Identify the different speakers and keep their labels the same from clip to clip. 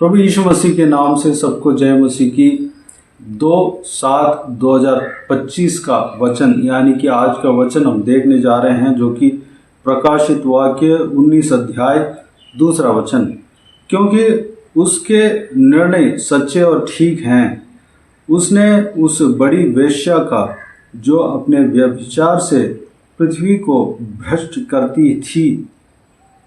Speaker 1: प्रभु यीशु मसीह के नाम से सबको जय मसीह की। 2/7/2025 का वचन यानी कि आज का वचन हम देखने जा रहे हैं, जो कि प्रकाशित वाक्य 19 अध्याय 2 वचन। क्योंकि उसके निर्णय सच्चे और ठीक हैं। उसने उस बड़ी वेश्या का, जो अपने व्यभिचार से पृथ्वी को भ्रष्ट करती थी,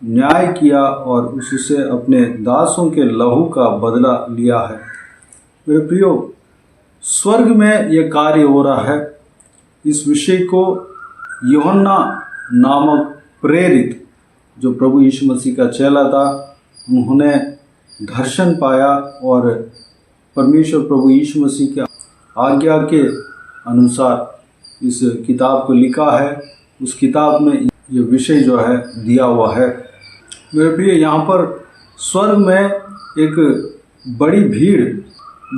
Speaker 1: न्याय किया और उससे अपने दासों के लहू का बदला लिया है। मेरे प्रियो, स्वर्ग में यह कार्य हो रहा है। इस विषय को यूहन्ना नामक प्रेरित, जो प्रभु यीशु मसीह का चेला था, उन्होंने दर्शन पाया और परमेश्वर प्रभु यीशु मसीह के आज्ञा के अनुसार इस किताब को लिखा है। उस किताब में ये विषय जो है दिया हुआ है। मेरे प्रिय, यहाँ पर स्वर्ग में एक बड़ी भीड़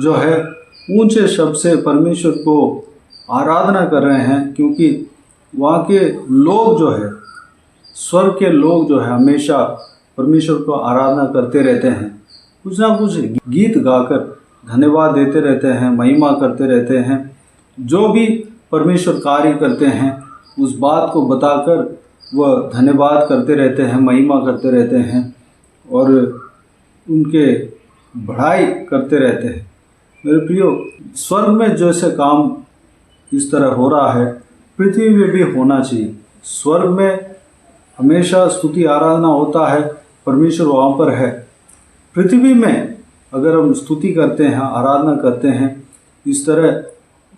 Speaker 1: जो है ऊंचे शब्द से परमेश्वर को आराधना कर रहे हैं, क्योंकि वहाँ के लोग जो है, स्वर्ग के लोग जो है, हमेशा परमेश्वर को आराधना करते रहते हैं। कुछ ना कुछ गीत गाकर धन्यवाद देते रहते हैं, महिमा करते रहते हैं। जो भी परमेश्वर कार्य करते हैं उस बात को बताकर वह धन्यवाद करते रहते हैं, महिमा करते रहते हैं और उनके बढ़ाई करते रहते हैं। मेरे प्रियो, स्वर्ग में जैसे काम इस तरह हो रहा है, पृथ्वी में भी होना चाहिए। स्वर्ग में हमेशा स्तुति आराधना होता है, परमेश्वर वहाँ पर है। पृथ्वी में अगर हम स्तुति करते हैं, आराधना करते हैं, इस तरह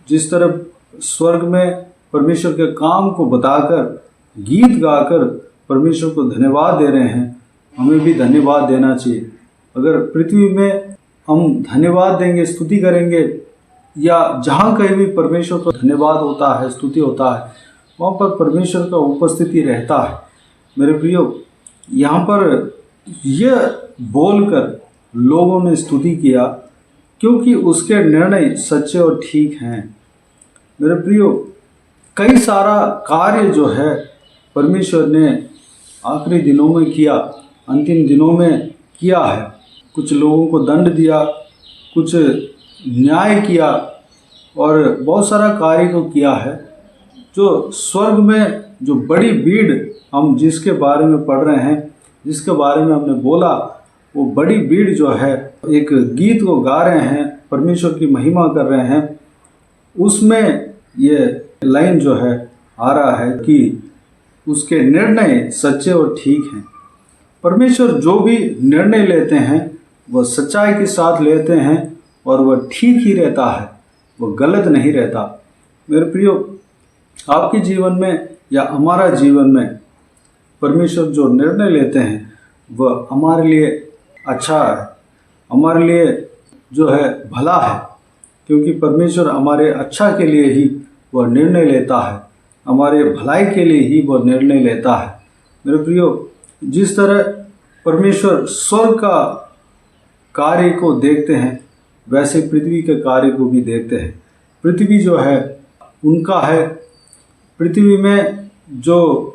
Speaker 1: जिस तरह स्वर्ग में परमेश्वर के काम को बताकर, गीत गाकर परमेश्वर को धन्यवाद दे रहे हैं, हमें भी धन्यवाद देना चाहिए। अगर पृथ्वी में हम धन्यवाद देंगे, स्तुति करेंगे, या जहाँ कहीं भी परमेश्वर को धन्यवाद होता है, स्तुति होता है, वहाँ पर परमेश्वर का उपस्थिति रहता है। मेरे प्रियो, यहाँ पर यह बोलकर लोगों ने स्तुति किया क्योंकि उसके निर्णय सच्चे और ठीक हैं। मेरे प्रियो, कई सारा कार्य जो है परमेश्वर ने आखिरी दिनों में किया, अंतिम दिनों में किया है। कुछ लोगों को दंड दिया, कुछ न्याय किया और बहुत सारा कार्य को किया है। जो स्वर्ग में जो बड़ी भीड़ हम जिसके बारे में पढ़ रहे हैं, जिसके बारे में हमने बोला, वो बड़ी भीड़ जो है एक गीत को गा रहे हैं, परमेश्वर की महिमा कर रहे हैं। उसमें ये लाइन जो है आ रहा है कि उसके निर्णय सच्चे और ठीक हैं। परमेश्वर जो भी निर्णय लेते हैं वह सच्चाई के साथ लेते हैं और वह ठीक ही रहता है, वह गलत नहीं रहता। मेरे प्रियो, आपके जीवन में या हमारा जीवन में परमेश्वर जो निर्णय लेते हैं वह हमारे लिए अच्छा है, हमारे लिए जो है भला है, क्योंकि परमेश्वर हमारे अच्छा के लिए ही वह निर्णय लेता है, हमारे भलाई के लिए ही वह निर्णय लेता है। मेरे प्रियो, जिस तरह परमेश्वर स्वर्ग का कार्य को देखते हैं, वैसे पृथ्वी के कार्य को भी देखते हैं। पृथ्वी जो है उनका है। पृथ्वी में जो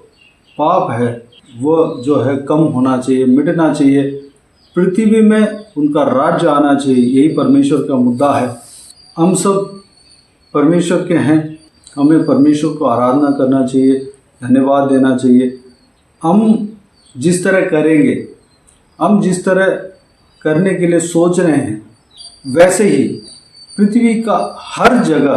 Speaker 1: पाप है वह जो है कम होना चाहिए, मिटना चाहिए। पृथ्वी में उनका राज्य आना चाहिए, यही परमेश्वर का मुद्दा है। हम सब परमेश्वर के हैं, हमें परमेश्वर को आराधना करना चाहिए, धन्यवाद देना चाहिए। हम जिस तरह करेंगे, हम जिस तरह करने के लिए सोच रहे हैं, वैसे ही पृथ्वी का हर जगह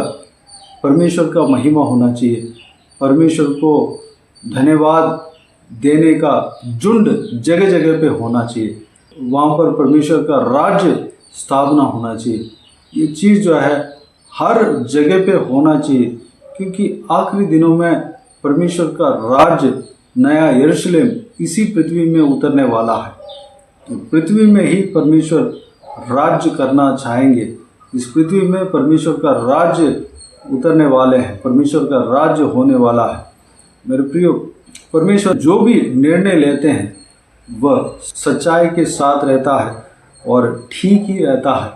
Speaker 1: परमेश्वर का महिमा होना चाहिए। परमेश्वर को धन्यवाद देने का झुंड जगह जगह पे होना चाहिए। वहाँ पर परमेश्वर का राज्य स्थापना होना चाहिए। ये चीज़ जो है हर जगह पे होना चाहिए, क्योंकि आखिरी दिनों में परमेश्वर का राज्य, नया यरूशलेम इसी पृथ्वी में उतरने वाला है। तो पृथ्वी में ही परमेश्वर राज्य करना चाहेंगे। इस पृथ्वी में परमेश्वर का राज्य उतरने वाले हैं, परमेश्वर का राज्य होने वाला है। मेरे प्रियो, परमेश्वर जो भी निर्णय लेते हैं वह सच्चाई के साथ रहता है और ठीक ही रहता है।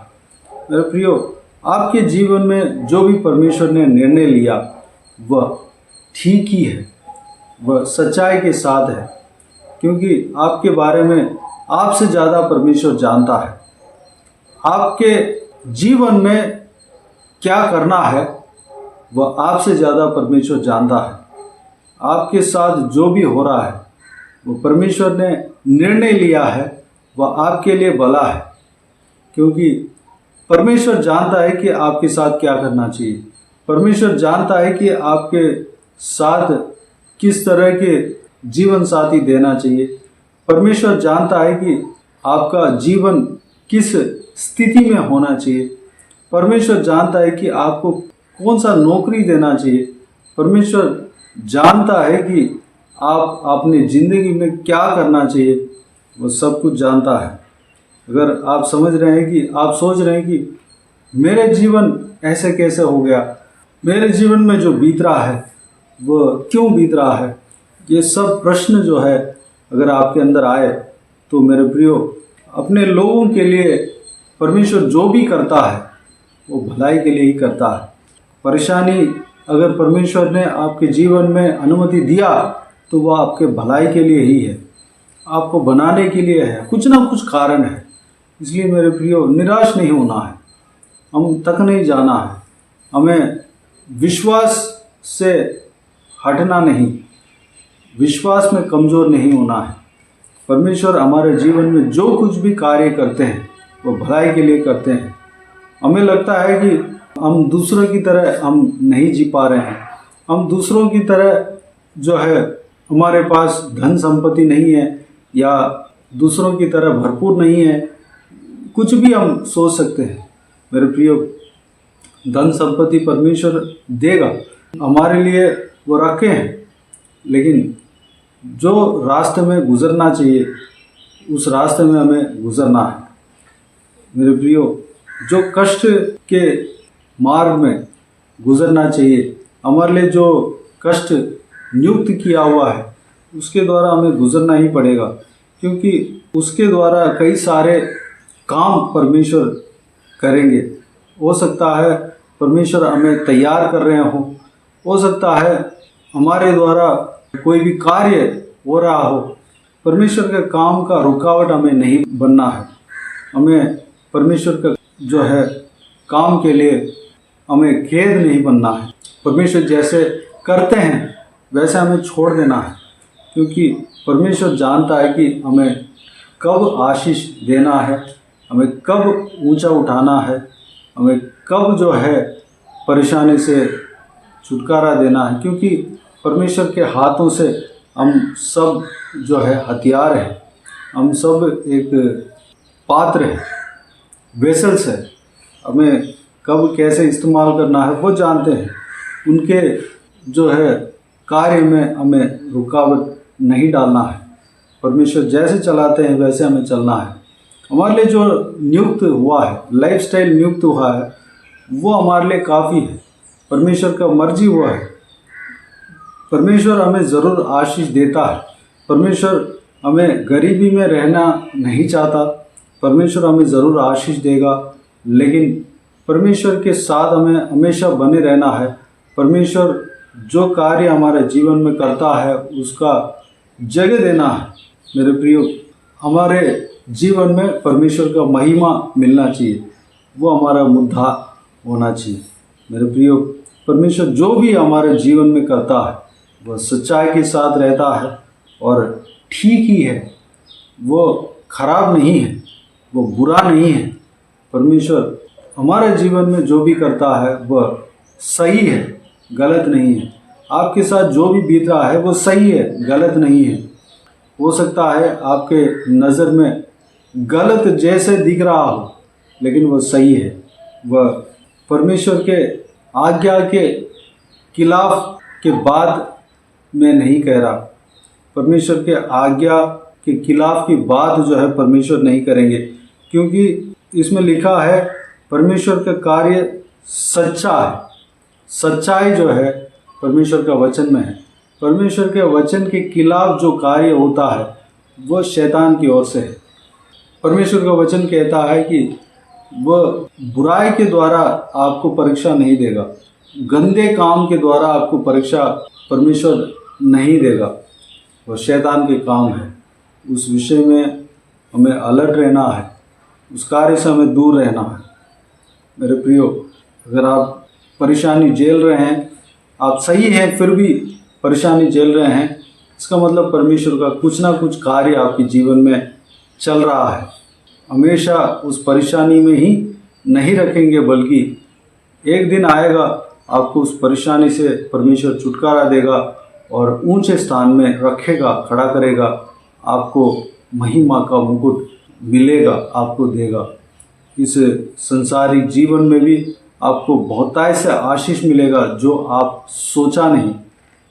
Speaker 1: मेरे प्रियो, आपके जीवन में जो भी परमेश्वर ने निर्णय लिया वह ठीक ही है, वह सच्चाई के साथ है, क्योंकि आपके बारे में आपसे ज़्यादा परमेश्वर जानता है। आपके जीवन में क्या करना है वह आपसे ज़्यादा परमेश्वर जानता है। आपके साथ जो भी हो रहा है वो परमेश्वर ने निर्णय लिया है, वह आपके लिए भला है, क्योंकि परमेश्वर जानता है कि आपके साथ क्या करना चाहिए। परमेश्वर जानता है कि आपके साथ किस तरह के जीवन साथी देना चाहिए। परमेश्वर जानता है कि आपका जीवन किस स्थिति में होना चाहिए। परमेश्वर जानता है कि आपको कौन सा नौकरी देना चाहिए। परमेश्वर जानता है कि आप अपनी ज़िंदगी में क्या करना चाहिए, वो सब कुछ जानता है। अगर आप समझ रहे हैं कि आप सोच रहे हैं कि मेरे जीवन ऐसे कैसे हो गया, मेरे जीवन में जो बीत रहा है वो क्यों बीत रहा है, ये सब प्रश्न जो है अगर आपके अंदर आए तो मेरे प्रियो, अपने लोगों के लिए परमेश्वर जो भी करता है वो भलाई के लिए ही करता है। परेशानी अगर परमेश्वर ने आपके जीवन में अनुमति दिया तो वह आपके भलाई के लिए ही है, आपको बनाने के लिए है, कुछ ना कुछ कारण है। इसलिए मेरे प्रियो, निराश नहीं होना है, हम तक नहीं जाना है, हमें विश्वास से हटना नहीं, विश्वास में कमज़ोर नहीं होना है। परमेश्वर हमारे जीवन में जो कुछ भी कार्य करते हैं वो भलाई के लिए करते हैं। हमें लगता है कि हम दूसरों की तरह हम नहीं जी पा रहे हैं, हम दूसरों की तरह जो है हमारे पास धन संपत्ति नहीं है या दूसरों की तरह भरपूर नहीं है, कुछ भी हम सोच सकते हैं। मेरे प्रियो, धन संपत्ति परमेश्वर देगा, हमारे लिए वो रखे हैं, लेकिन जो रास्ते में गुजरना चाहिए उस रास्ते में हमें गुजरना है। मेरे प्रियो, जो कष्ट के मार्ग में गुजरना चाहिए, हमारे लिए जो कष्ट नियुक्त किया हुआ है उसके द्वारा हमें गुजरना ही पड़ेगा, क्योंकि उसके द्वारा कई सारे काम परमेश्वर करेंगे। हो सकता है परमेश्वर हमें तैयार कर रहे हो सकता है हमारे द्वारा कोई भी कार्य हो रहा हो। परमेश्वर के काम का रुकावट हमें नहीं बनना है, हमें परमेश्वर का जो है काम के लिए हमें खेद नहीं बनना है। परमेश्वर जैसे करते हैं वैसे हमें छोड़ देना है, क्योंकि परमेश्वर जानता है कि हमें कब आशीष देना है, हमें कब ऊंचा उठाना है, हमें कब जो है परेशानी से छुटकारा देना है, क्योंकि परमेश्वर के हाथों से हम सब जो है हथियार हैं, हम सब एक पात्र हैं, वेसल्स है। हमें कब कैसे इस्तेमाल करना है वो जानते हैं। उनके जो है कार्य में हमें रुकावट नहीं डालना है। परमेश्वर जैसे चलाते हैं वैसे हमें चलना है। हमारे लिए जो नियुक्त हुआ है, लाइफस्टाइल नियुक्त हुआ है, वो हमारे लिए काफ़ी है। परमेश्वर का मर्जी हुआ है। परमेश्वर हमें ज़रूर आशीष देता है। परमेश्वर हमें गरीबी में रहना नहीं चाहता। परमेश्वर हमें ज़रूर आशीष देगा, लेकिन परमेश्वर के साथ हमें हमेशा बने रहना है। परमेश्वर जो कार्य हमारे जीवन में करता है उसका जगह देना है। मेरे प्रियो, हमारे जीवन में परमेश्वर का महिमा मिलना चाहिए, वो हमारा मुद्दा होना चाहिए। मेरे प्रियो, परमेश्वर जो भी हमारे जीवन में करता है वह सच्चाई के साथ रहता है और ठीक ही है, वो खराब नहीं है, वो बुरा नहीं है। परमेश्वर हमारे जीवन में जो भी करता है वह सही है, गलत नहीं है। आपके साथ जो भी बीत रहा है वो सही है, गलत नहीं है। हो सकता है आपके नज़र में गलत जैसे दिख रहा हो, लेकिन वह सही है। वह परमेश्वर के आज्ञा के खिलाफ के बाद मैं नहीं कह रहा। परमेश्वर के आज्ञा के खिलाफ की बात जो है परमेश्वर नहीं करेंगे, क्योंकि इसमें लिखा है परमेश्वर का कार्य सच्चा है। सच्चाई जो है परमेश्वर का वचन में है। परमेश्वर के वचन के खिलाफ जो कार्य होता है वह शैतान की ओर से है। परमेश्वर का वचन कहता है कि वह बुराई के द्वारा आपको परीक्षा नहीं देगा, गंदे काम के द्वारा आपको परीक्षा परमेश्वर नहीं देगा, वह शैतान के काम है। उस विषय में हमें अलर्ट रहना है। उस कार्य से हमें दूर रहना है। मेरे प्रियो, अगर आप परेशानी झेल रहे हैं, आप सही हैं फिर भी परेशानी झेल रहे हैं, इसका मतलब परमेश्वर का कुछ ना कुछ कार्य आपके जीवन में चल रहा है। हमेशा उस परेशानी में ही नहीं रखेंगे, बल्कि एक दिन आएगा आपको उस परेशानी से परमेश्वर छुटकारा देगा और ऊंचे स्थान में रखेगा, खड़ा करेगा, आपको महिमा का मुकुट मिलेगा, आपको देगा। इस संसारिक जीवन में भी आपको बहुतायत से आशीष मिलेगा, जो आप सोचा नहीं,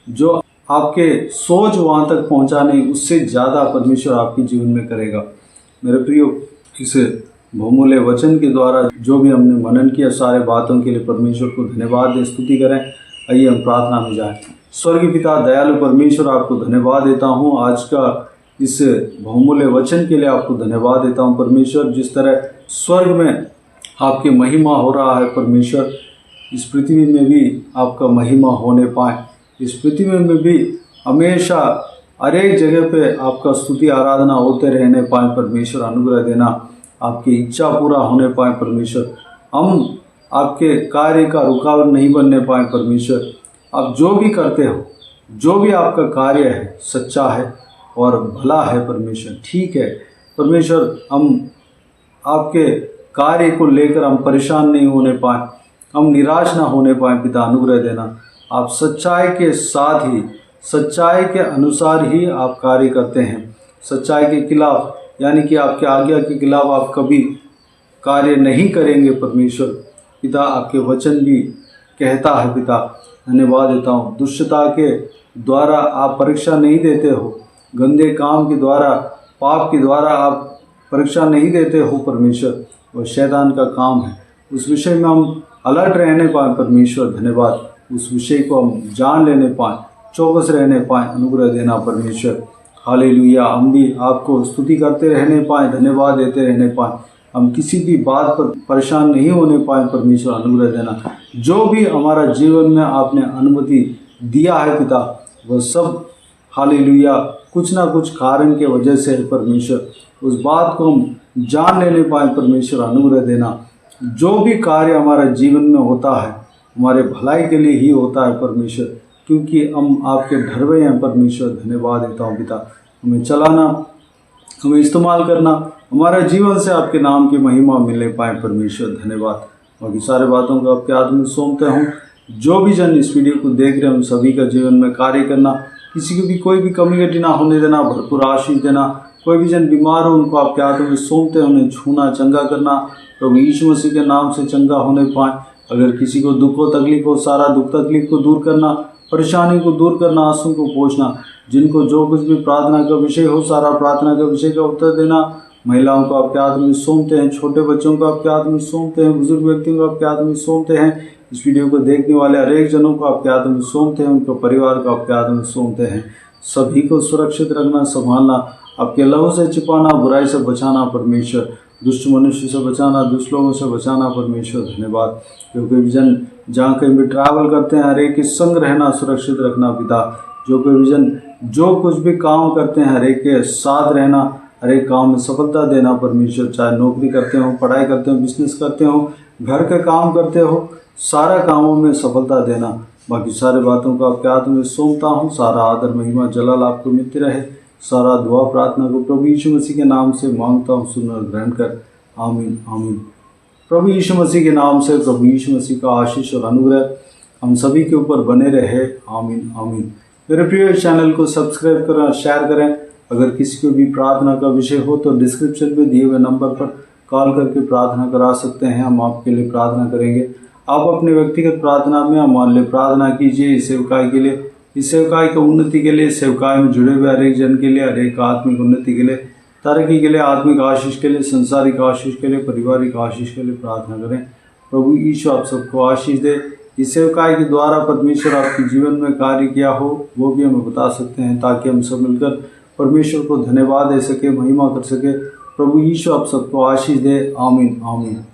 Speaker 1: जो आपके सोच वहाँ तक पहुँचा नहीं, उससे ज़्यादा परमेश्वर आपके जीवन में करेगा। मेरे प्रियो, इस बहुमूल्य वचन के द्वारा जो भी हमने मनन किया, सारे बातों के लिए परमेश्वर को धन्यवाद दें, स्तुति करें। आइए हम प्रार्थना में जाएं। स्वर्गीय पिता, दयालु परमेश्वर, आपको धन्यवाद देता हूँ आज का इस बहुमूल्य वचन के लिए। आपको धन्यवाद देता हूँ परमेश्वर, जिस तरह स्वर्ग में आपकी महिमा हो रहा है परमेश्वर, इस पृथ्वी में भी आपका महिमा होने पाए। इस पृथ्वी में भी हमेशा हर एक जगह पे आपका स्तुति आराधना होते रहने पाए परमेश्वर। अनुग्रह देना, आपकी इच्छा पूरा होने पाए परमेश्वर। हम आपके कार्य का रुकावट नहीं बनने पाए परमेश्वर। आप जो भी करते हो, जो भी आपका कार्य है, सच्चा है और भला है परमेश्वर, ठीक है परमेश्वर। हम आपके कार्य को लेकर हम परेशान नहीं होने पाए, हम निराश ना होने पाए। पिता, अनुग्रह देना, आप सच्चाई के साथ ही, सच्चाई के अनुसार ही आप कार्य करते हैं। सच्चाई के खिलाफ, यानी कि आपके आज्ञा के खिलाफ आप कभी कार्य नहीं करेंगे परमेश्वर। पिता, आपके वचन भी कहता है पिता, धन्यवाद देता हूँ। दुष्टता के द्वारा आप परीक्षा नहीं देते हो, गंदे काम के द्वारा, पाप के द्वारा आप परीक्षा नहीं देते हो परमेश्वर। वह शैतान का काम है, उस विषय में हम अलर्ट रहने पाए परमेश्वर। धन्यवाद, उस विषय को हम जान लेने पाए, चौकस रहने पाए। अनुग्रह देना परमेश्वर। हालेलुया। हम भी आपको स्तुति करते रहने पाए, धन्यवाद देते रहने पाए, हम किसी भी बात पर परेशान नहीं होने पाए परमेश्वर। अनुग्रह देना, जो भी हमारा जीवन में आपने अनुमति दिया है पिता, वह सब हालेलुया कुछ ना कुछ कारण के वजह से है परमेश्वर। उस बात को हम जान लेने पाए परमेश्वर। अनुग्रह देना, जो भी कार्य हमारा जीवन में होता है हमारे भलाई के लिए ही होता है परमेश्वर, क्योंकि हम आपके ढरवे हैं परमेश्वर। धन्यवाद देता हूँ पिता, हमें चलाना, हमें इस्तेमाल करना, हमारा जीवन से आपके नाम की महिमा मिलने पाए परमेश्वर। धन्यवाद। बाकी सारे बातों को आपके हाथ में सौंपते हूँ। जो भी जन इस वीडियो को देख रहे हैं, उन सभी का जीवन में कार्य करना, किसी को भी कोई भी कमी घटी ना होने देना, भरपूर आशीष देना। कोई भी जन बीमार हो, उनको आपके हाथों में सौंपते हैं, उन्हें छूना, चंगा करना, प्रभु यीशु मसीह के नाम से चंगा होने पाए। अगर किसी को दुख हो, तकलीफ हो, सारा दुख तकलीफ को दूर करना, परेशानी को दूर करना, आंसू को पोंछना। जिनको जो कुछ भी प्रार्थना का विषय हो, सारा प्रार्थना का विषय का उत्तर देना। महिलाओं को आपके हाथ में सौंपते हैं, छोटे बच्चों को आपके हाथ में सौंपते हैं, बुजुर्ग व्यक्तियों को आपके हाथ में सौंपते हैं। इस वीडियो को देखने वाले हर एक जनों को आपके हाथ में सौंपते हैं, उनके परिवार को आपके हाथ में सौंपते हैं। सभी को सुरक्षित रखना, संभालना, आपके लहू से छिपाना, बुराई से बचाना परमेश्वर। दुष्ट मनुष्य से बचाना, दुष्ट लोगों से बचाना परमेश्वर। धन्यवाद। क्योंकि विजन जहाँ कहीं भी ट्रैवल करते हैं, हर एक के संग रहना, सुरक्षित रखना पिता। जो कोई विजन जो कुछ भी काम करते हैं, हर एक के साथ रहना, हर एक काम में सफलता देना परमेश्वर। चाहे नौकरी करते हो, पढ़ाई करते हो, बिजनेस करते हो, घर के काम करते हो, सारा कामों में सफलता देना। बाकी सारे बातों को आपके हाथ में सौंपता हूँ। सारा आदर, महिमा, जलाल आपको मिलती रहे। सारा दुआ प्रार्थना को प्रभु यीशु मसीह के नाम से मांगता हूँ, सुन और ग्रहण कर। आमीन आमीन। प्रभु यीशु मसीह के नाम से प्रभु यीशु मसीह का आशीष और अनुग्रह हम सभी के ऊपर बने रहे। आमीन आमीन। मेरे प्रिय चैनल को सब्सक्राइब करें, शेयर करें। अगर किसी को भी प्रार्थना का विषय हो तो डिस्क्रिप्शन में दिए हुए नंबर पर कॉल करके प्रार्थना करा सकते हैं, हम आपके लिए प्रार्थना करेंगे। आप अपने व्यक्तिगत प्रार्थना में हमारे लिए प्रार्थना कीजिए, इस सेवकाई के लिए, इस सेवकाई की उन्नति के लिए, सेवकाई में जुड़े हुए हर एक जन के लिए, हर एक आत्मिक उन्नति के लिए, तरक्की के लिए, आत्मिक आशीष के लिए, संसारिक आशीष के लिए, पारिवारिक आशीष के लिए प्रार्थना करें। प्रभु यीशु आप सबको आशीष दे। इस सेवकाई के द्वारा परमेश्वर आपके जीवन में कार्य किया हो वो भी हमें बता सकते हैं, ताकि हम सब मिलकर परमेश्वर को धन्यवाद दे सके, महिमा कर सके। प्रभु यीशु आप सबको आशीष दे। आमीन आमीन।